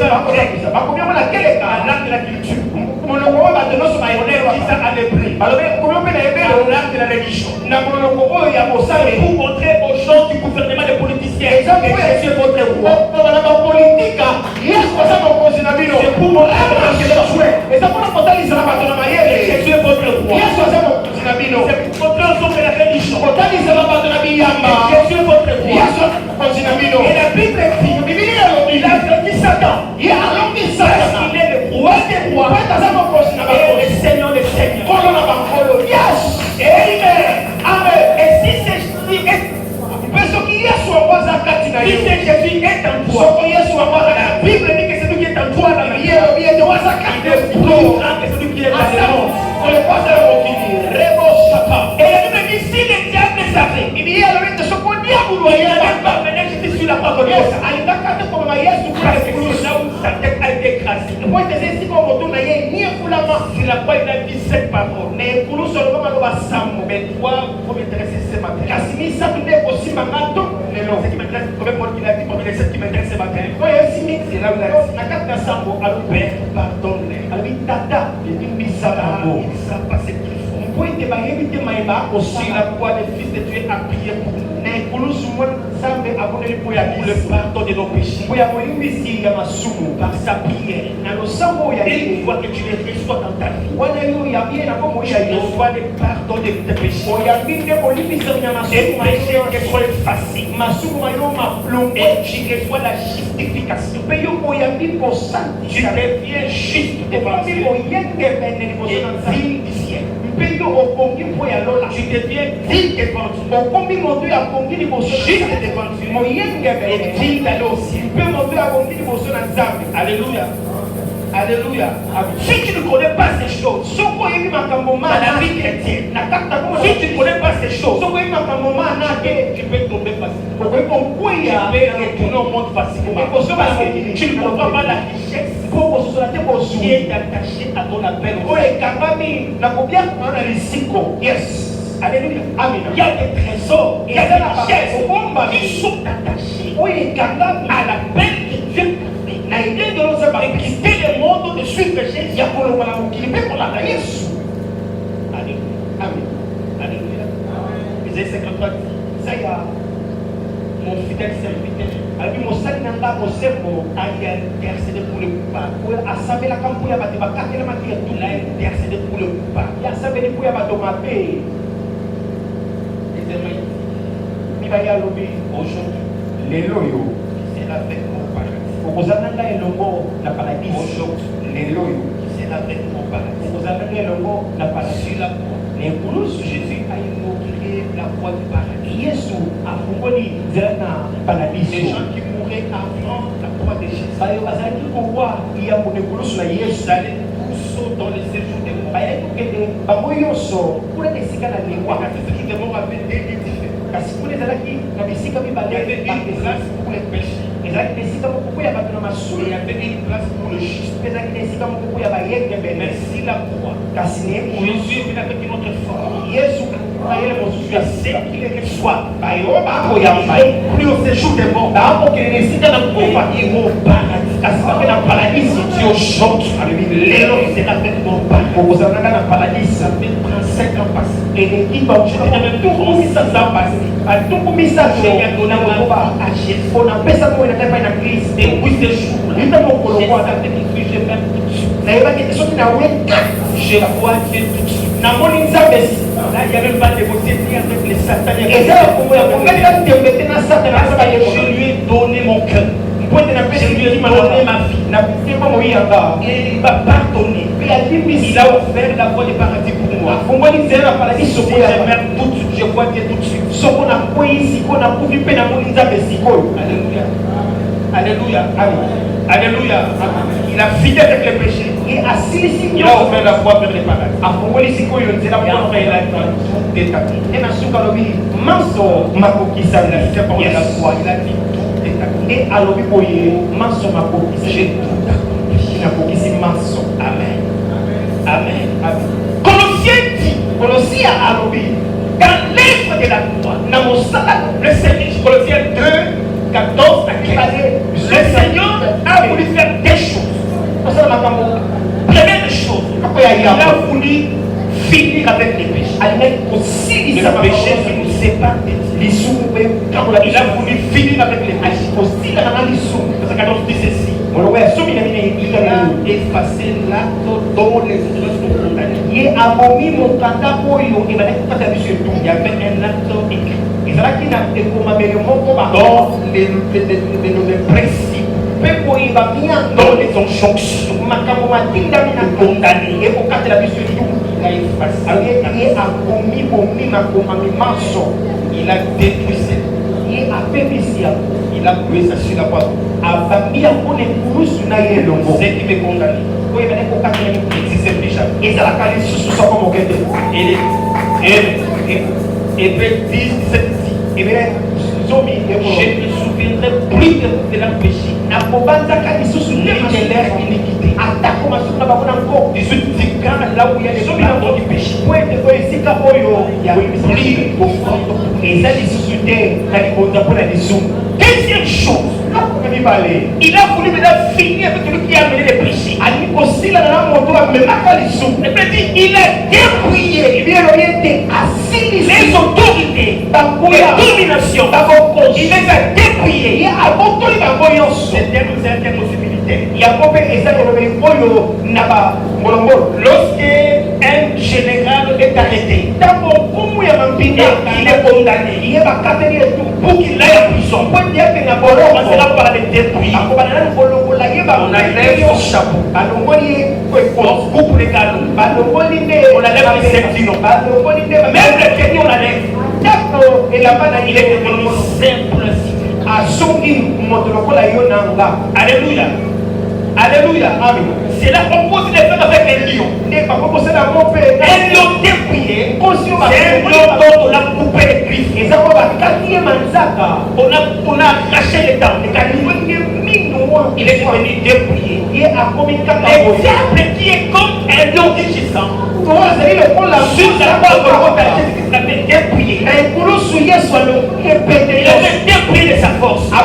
na La keleka langue de la culture. monoko oyo bato nyonso On a écrit bayebelaka ça en hébreu. balobi komi mpe na La ebelo langue de la religion. na monoko oyo ya mosale Pour montrer aux gens du gouvernement des politiciens eza que Jésus est votre roi. na bapolitika yesu aza mokonzi na bino C'est pour montrer aux gens que Jésus eza mpona kotalisela bato na mayele est votre roi. yesu aza mokonzi na bino C'est pour montrer aux gens que la religion. kotalisela bato na biyamba Jésus est votre roi. yesu aza mokonzi na bino Et la Bible dit, bibili elobi il a vaincu Satan. ye alongi Parce satana qu'il est le roi des rois po ete aza mokonzi na et bakonzi le Seigneur des seigneurs. kolo na bakolo yes Amen. amen Et si ces Mais toi, il faut m'intéresser ce matin. Ce qui m'intéresse, le premier mot qu'il a dit, ce qui m'intéresse ce matin. C'est là où il a dit, Père, pardonne-les. Il ne savent pas ce qu'ils font. C'est la voix des fils de Dieu a prié pour nous. Pour le pardon de nos péchés. Par sa prière. Une fois que tu les reçois dans ta vie, tu reçois le pardon de tes péchés. Des péchés qui sont effacés. Et tu reçois la justification. Tu deviens juste devant Dieu. Et digne du ciel. Tu deviens digne devant Dieu. Juste devant Dieu. Et digne d'aller au ciel. Alléluia. Alléluia. Si tu ne connais pas ces choses, dans la vie chrétienne, si tu ne connais pas ces choses, tu peux tomber facilement. Tu peux retourner au monde facilement. Parce que tu ne comprends pas la richesse qui est attachée à ton appel. Yes. Alléluia. Amen. Il y a des trésors, il y a des richesses qui sont attachés à l'appel qui vient de quitter le monde de suivre Jésus. Amen. Alléluia. Isaïe 53 dit, ça y a mon fidèle serviteur. Il a intercédé pour le coupable. Il a intercédé pour le coupable. Aujourd'hui, les loyaux, c'est avec mon paradis. Aujourd'hui, les loyaux, c'est avec mon paradis. Sur la croix, Jésus a inauguré la voie du paradis. Les gens qui mouraient avant la croix de Jésus, ils allaient tous dans les séjours des morts. C'est qui des morts avaient des vies différentes. Il y avait une place pour les péchés. Il y avait une place pour le juste. Merci la croix. Jésus est venu avec une autre forme. C'est qu'il est soit plus au séjour des morts. Il va au paradis. Si aujourd'hui, c'est avec mon paradis. Ça fait 35 ans passés. Et l'équipe a tout ça passé. Tout message à Jésus. On appelle ça pour une crise. Et oui, ces jours-là, je vais faire tout de suite. Je vois Dieu tout de suite. Là, il n'y a même pas négocié avec les sataniques. Je lui ai donné mon cœur. Je lui ai donné ma vie. Et il m'a pardonné. Il a offert la voie du paradis pour moi. Si je meurs tout de suite, je vois Dieu tout de suite. Alléluia. Alléluia. Alléluia. Il a fini avec les péchés. Il a ouvert la voie vers le paradis. Et après, il a tout établi. Il a dit tout établi. J'ai tout accompli. Amen. Amen. Colossiens dit, dans l'œuvre de la croix, le Seigneur, Colossiens 2, 14 à 15, le Seigneur a voulu faire des choses. Première chose, il a voulu finir avec les péchés. Le péché qui nous sépare de Dieu. Il a voulu finir avec les péchés. Parce que 14 dit ceci. Il a effacé l'acte dont les autres sont condamnés. Il y avait un acte écrit. Dans les principes, dans les injonctions, condamné. Il a effacé. Il a détruit cette. Il a brûlé ça sur la croix. C'est qui me condamne. Il existe déjà. Et Hébreux 10, 17 dit, je ne me souviendrai plus de leur péché, ni de leur iniquité. 18 dit, quand là où il y a les pardons du péché, plus profonde. Et ça, les sociétés, Deuxième chose, il a voulu maintenant finir avec celui qui a amené les péchés. Il a dépouillé les autorités, les dominations. Il les a dépouillées. C'est un terme aussi militaire. Lorsque un général est arrêté, il est condamné pour qu'il aille en prison. On commencera par les dépouilles. On enlève son chapeau. On coupe les galons. On enlève les septinos. Même le dernier, on enlève. Il est devenu simple civil. Alléluia. Alléluia. Amen. C'est là qu'on pose les femmes avec un lion. Un lion dépouillé. C'est un lion dont on a coupé les griffes. On a arraché les dents. Il est devenu dépouillé. L'exemple qui est comme un lion rugissant. Sur la parole de Jésus-Christ l'avait dépouillé. Il avait dépouillé de sa force. La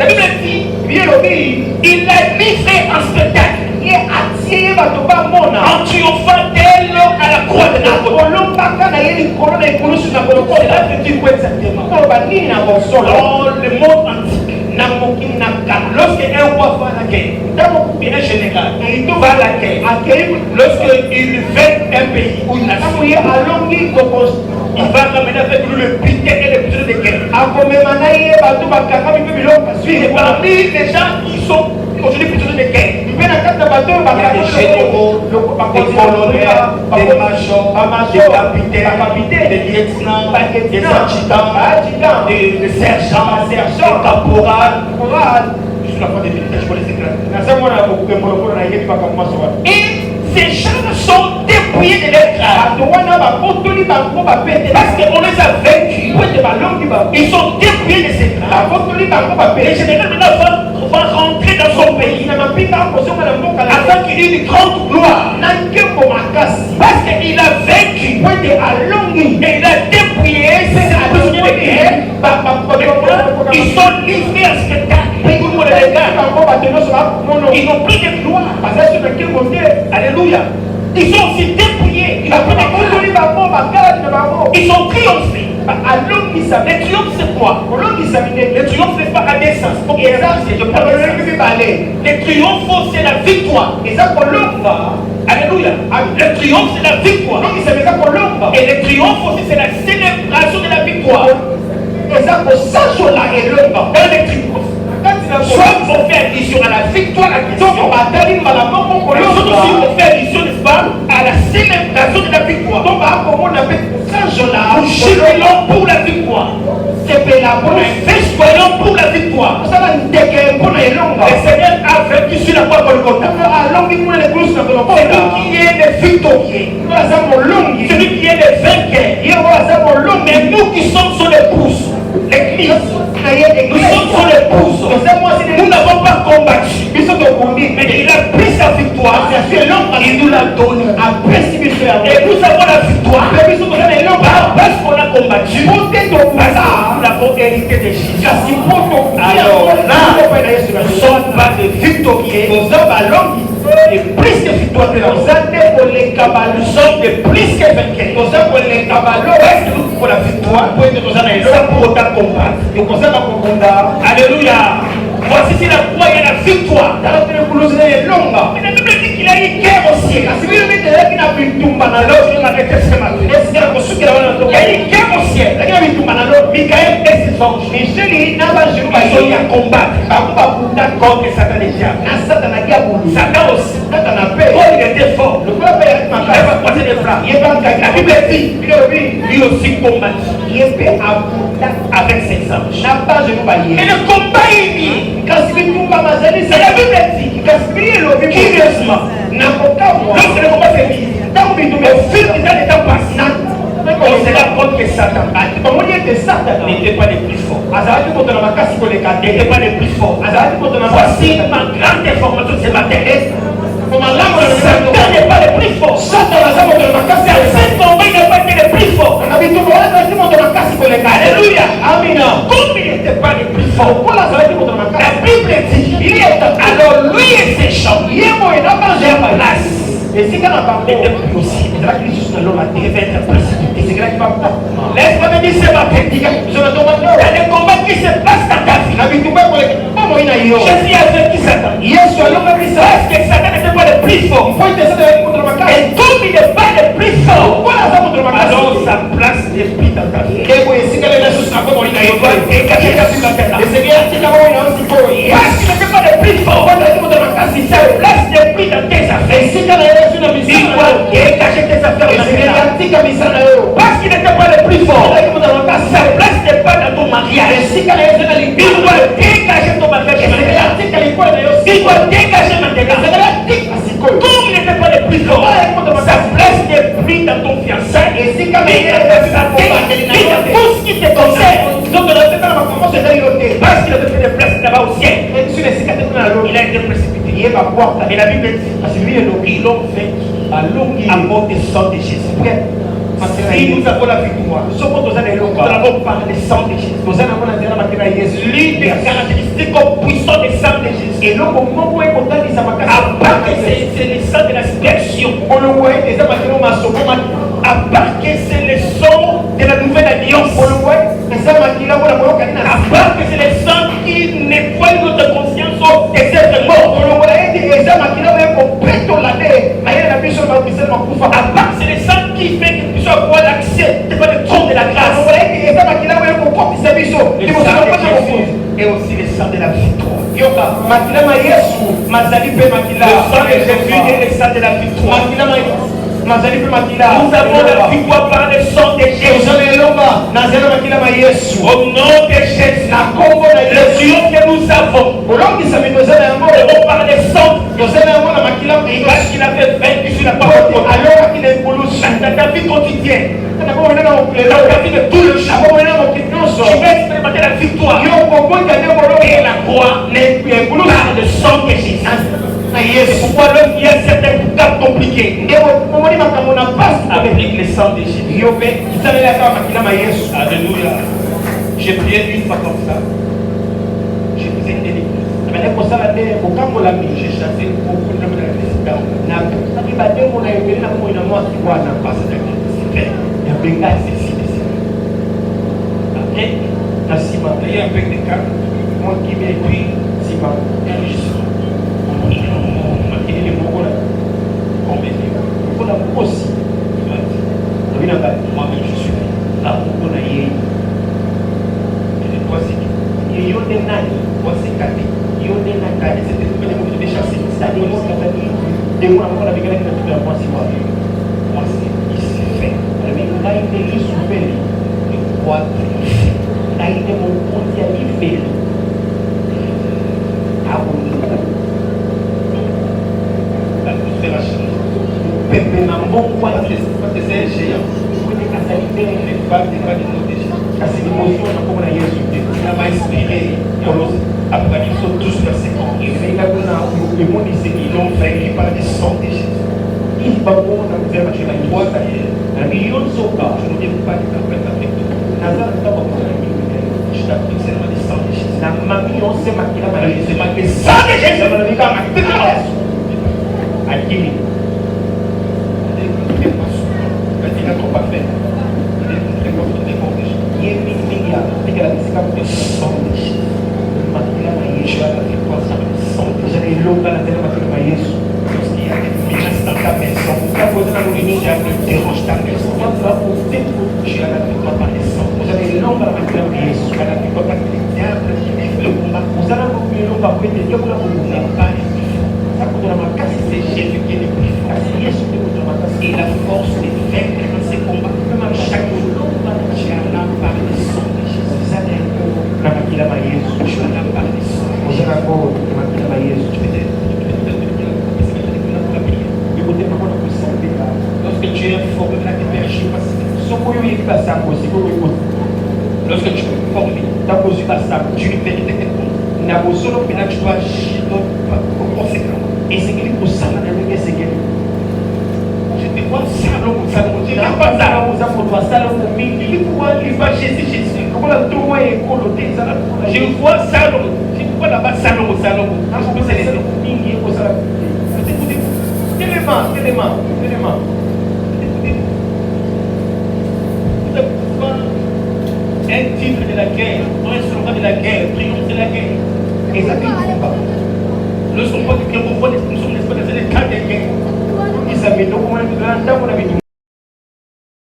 Bible dit, il a livré un spectacle en triomphant d'elle à la croix de Golgotha. C'est là que tu peux exactement. Dans le monde antique, lorsqu'un roi va à la guerre, un général va à la guerre, lorsqu'il vainc un pays ou une nation, il va ramener avec lui le piquet et les prisonniers de guerre. Et parmi les gens qui sont aujourd'hui prisonniers de guerre, il y a des généraux, des colonels, des majors, des capitaines, des lieutenants, des adjudants, des sergents, des caporals. Jusqu'à la fin des militaires, je connais ces classes. Et ces gens sont dépouillés de leur grade. Parce qu'on les a vaincus. Ils sont dépouillés de ces grades. Les généraux maintenant va rentrer dans son pays afin qu'il ait une grande gloire. Parce qu'il a vaincu et il a dépouillé ses prisonniers de guerre. Ils sont livrés à spectacle. Ils n'ont plus de gloire. Alléluia. Ils sont aussi dépouillés. Ils ont triomphé. Le triomphe c'est quoi? Le triomphe n'est pas à naissance. Le triomphe c'est la victoire. Alléluia. Le triomphe c'est la victoire. Et le triomphe aussi c'est la célébration de la victoire. Dans les triomphes, soit on fait allusion à la victoire à Christ, soit aussi on fait allusion, n'est-ce pas, à la célébration de la victoire. Nous jubilons pour la victoire. Nous festonnons pour la victoire. Le Seigneur a vaincu sur la croix de Golgotha. C'est lui qui est le victorieux. C'est lui qui est le vainqueur. Mais nous qui sommes sur l'épouse, l'église, nous sommes sur l'épouse. Nous n'avons pas combattu. Mais il a pris sa victoire. Il nous l'a donné. Et nous avons la victoire. Parce qu'on a combattu. Nous l'avons hérité de Jésus. Alors là, nous sommes pas des victorieux. Et plus que victoire de nous sommes de plus que vainqueurs. Parce que nous pour la victoire, nous pour autant combattre. Alléluia. Voici c'est la croix et la victoire. Mais la Bible dit qu'il a eu guerre au ciel. Il y a eu guerre au ciel. Michael et ses anges, ils ont eu à combattre contre Satan et diable. Satan aussi, quand il était fort, il avait croisé des bras. La Bible dit, lui aussi combattit avec ses anges. Et le combat est mis. C'est la Bible dit, curieusement, lorsque le combat s'est mis, au fil du temps des temps passés, on se rend compte que Satan n'était pas le plus fort. N'était pas le plus fort. Voici ma grande information ce matin. Satan n'est pas le plus fort. Dans ce combat, il n'a pas été le plus possible. Il va être précipité. Laisse-moi me dire ce matin. Il y a des combats qui se passent dans ta vie. Je suis avec qui Satan. Parce que Satan n'était pas le plus fort. Et comme il n'est pas le plus fort, alors sa place n'est plus dans ta vie. Parce qu'il n'était pas le plus fort, sa place n'est plus dans tes affaires. Il doit dégager tes affaires. Parce qu'il n'était pas le plus fort, sa place n'est pas dans ton mariage. Il doit dégager ton mariage. Il doit dégager maintenant. Comme il n'était pas le plus fort, sa place n'est plus dans ton fiançailles. Il a tout ce qui te concerne. Parce qu'il a fait des places là-bas au ciel. Il a été précipité. Et la Bible dit ils l'ont fait à mort du sang de Jésus. Si nous avons la victoire, nous avons par le sang de Jésus. L'une des caractéristiques puissantes du sang de Jésus. À part que c'est le sang de l'aspersion. À part que c'est le sang de la nouvelle alliance. À part que c'est le sang qui nettoie notre conscience des êtres morts. À part que c'est le sang qui fait que tu puisses avoir l'accès devant le trône de la grâce. Et aussi le sang de la victoire. Le sang de Jésus est le sang de la victoire. Nous avons la victoire par le sang de Jésus. Au nom de Jésus, le Dieu que nous avons, par le sang, parce qu'il avait vaincu sur la parole. Dans ta vie quotidienne, dans ta vie de tout le jour, tu vas expérimenter la victoire. Et la croix n'est plus par le sang de Jésus. C'est pourquoi l'homme qui a certains cas compliqués avec le sang de Jésus. Alléluia. J'ai prié une fois comme ça. Je faisais une délivrance. J'ai chassé beaucoup de gens de Après, il y a un peu de calme. Moi qui m'ai pris, c'est pas aussi. Moi-même, je suis là. Ils l'ont vaincu par le sang de Jésus. Je ne dis pas de tempête avec toi. Je t'appelle seulement le sang de Jésus. C'est ma le sang de Jésus. Et la force de vaincre dans ces combats, chaque jour, tu as là par le sang de Jésus. Tu as là par le sang. Lorsque tu es formé là, tu peux agir facilement. Lorsque tu es formé, tu lui fais des comptes. Tu dois agir conséquemment. Et c'est qu'il faut ça. Je te vois salon. Je ne pas salon. Il va Jésus. Je vois salon. Je vois là-bas salon. Tellement. de la guerre. On est sur le de la guerre. Prions de la guerre. Et ça fait un combat. Nous ne sommes pas des guerres, nous sommes dans un état de guerre. Ils avaient donc un grand temps, on avait dit.